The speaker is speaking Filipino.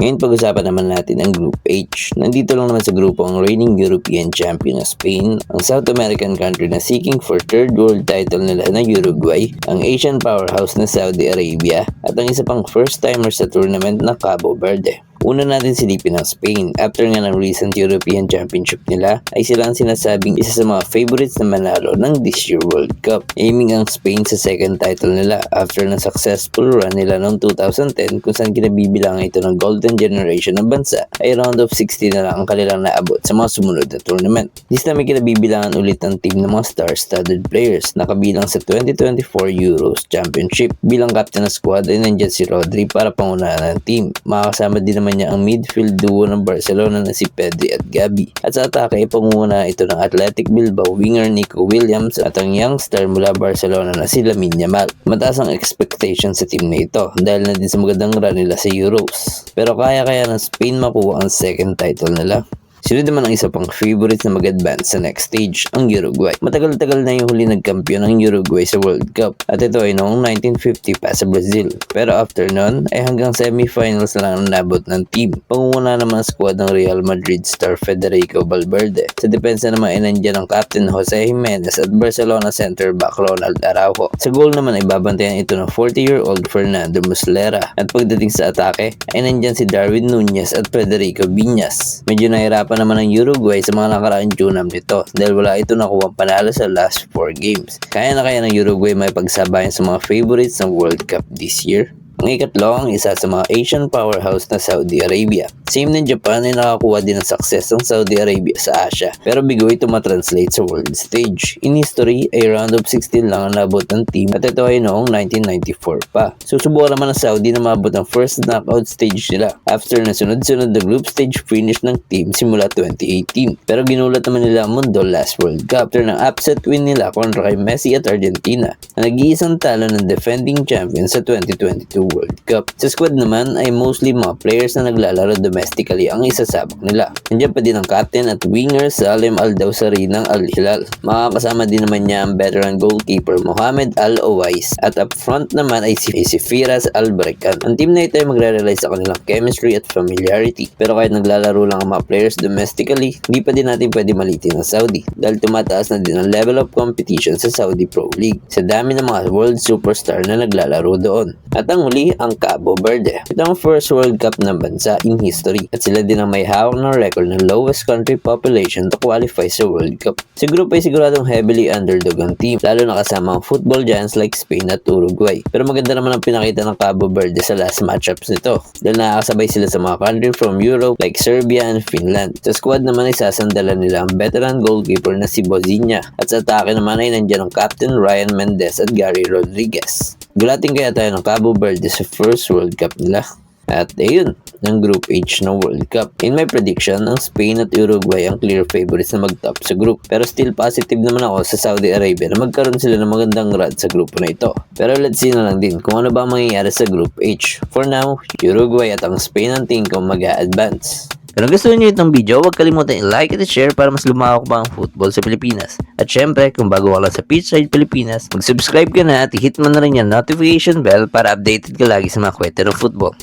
Ngayon pag-usapan naman natin ang Group H. Nandito lang naman sa grupo ang reigning European champion na Spain, ang South American country na seeking for third world title nila na Uruguay, ang Asian powerhouse na Saudi Arabia, at ang isa pang first-timer sa tournament na Cabo Verde. Una natin silipin ang Spain. After nga ng recent European Championship nila, ay sila ang sinasabing isa sa mga favorites na manalo ng this year World Cup. Aiming ang Spain sa second title nila after ng successful run nila noong 2010 kung saan kinabibilangan ito ng golden generation ng bansa, ay round of 16 na lang ang kanilang naabot sa mga sumunod na tournament. This time ay kinabibilangan ulit ang team ng mga star-studded players na kabilang sa 2024 Euros Championship. Bilang captain ng squad ay nandyan si Rodri para pangunahan ng team. Makakasama din naman niya ang midfield duo ng Barcelona na si Pedri at Gavi. At sa atake ay pangunguna ito ng Athletic Bilbao winger Nico Williams at ang young star mula Barcelona na si Lamine Yamal. Mataas ang expectation sa team na ito dahil na din sa magandang run nila sa Euros. Pero kaya ng Spain makuha ang second title nila. Sunod naman ang isa pang favorites na mag-advance sa next stage, ang Uruguay. Matagal-tagal na yung huli nagkampiyon ng Uruguay sa World Cup at ito ay noong 1950 pa sa Brazil. Pero after nun ay hanggang semifinals na lang ang nabot ng team. Pangunguna naman ang squad ng Real Madrid star Federico Valverde. Sa depensa naman ay nandiyan ang captain Jose Jimenez at Barcelona center back Ronald Araujo. Sa goal naman ay babantayan ito ng 40-year-old Fernando Muslera. At pagdating sa atake ay nandiyan si Darwin Nunez at Federico Viñas. Medyo nahirapan naman ang Uruguay sa mga nakaraang tunam nito dahil wala ito nakuha panalo sa last 4 games. Kaya ng Uruguay may pagsabayan sa mga favorites ng World Cup this year. Ang ikatlo ang isa sa mga Asian powerhouse na Saudi Arabia. Same ng Japan ay nakakuha din ng success ng Saudi Arabia sa Asia, pero bigo ito matranslate sa world stage. In history ay round of 16 lang ang nabot ng team at ito ay noong 1994 pa. Susubukan naman ng Saudi na mabot ang first knockout stage nila after na sunod-sunod na group stage finish ng team simula 2018. Pero ginulat naman nila ang mundo last World Cup after ng upset win nila kontra kay Messi at Argentina na nag-iisang talo ng defending champion sa 2022 World Cup. Sa squad naman ay mostly mga players na naglalaro domestically ang isasabak nila. Nandiyan pa din ang captain at winger Salim Al-Dawsari ng Al-Hilal. Makakasama din naman niya ang veteran goalkeeper Mohamed Al-Owais at up front naman ay si Firas Al-Barkan. Ang team na ito ay magre-rely sa kanilang chemistry at familiarity. Pero kahit naglalaro lang ang mga players domestically, hindi pa din natin pwede malitin ng Saudi dahil tumataas na din ang level of competition sa Saudi Pro League sa dami ng mga world superstar na naglalaro doon. At ang huli ang Cabo Verde. Ito ang first World Cup ng bansa in history at sila din ang may hawak ng record ng lowest country population to qualify sa World Cup. Sa group ay siguradong heavily underdog ang team, lalo na kasama ang football giants like Spain at Uruguay. Pero maganda naman ang pinakita ng Cabo Verde sa last matchups nito dahil nakakasabay sila sa mga country from Europe like Serbia and Finland. Sa squad naman ay sasandalan nila ang veteran goalkeeper na si Bozinha at sa atake naman ay nandiyan ang captain Ryan Mendez at Gary Rodriguez. Gulatin kaya tayo ng Cabo Verde sa first World Cup nila. At ayun, ng Group H ng World Cup. In my prediction, ang Spain at Uruguay ang clear favorites na mag-top sa group. Pero still positive naman ako sa Saudi Arabia na magkaroon sila ng magandang run sa grupo na ito. Pero let's see na lang din kung ano ba mangyayari sa Group H. For now, Uruguay at ang Spain ang tingin ko mag-a-advance. Kung gusto niyo itong video, huwag kalimutan i-like at i-share para mas lumawak pa ang football sa Pilipinas. At syempre, kung bago ka lang sa Pitchside Pilipinas, mag-subscribe ka na at i-hit mo na rin yung notification bell para updated ka lagi sa mga kwento ng football.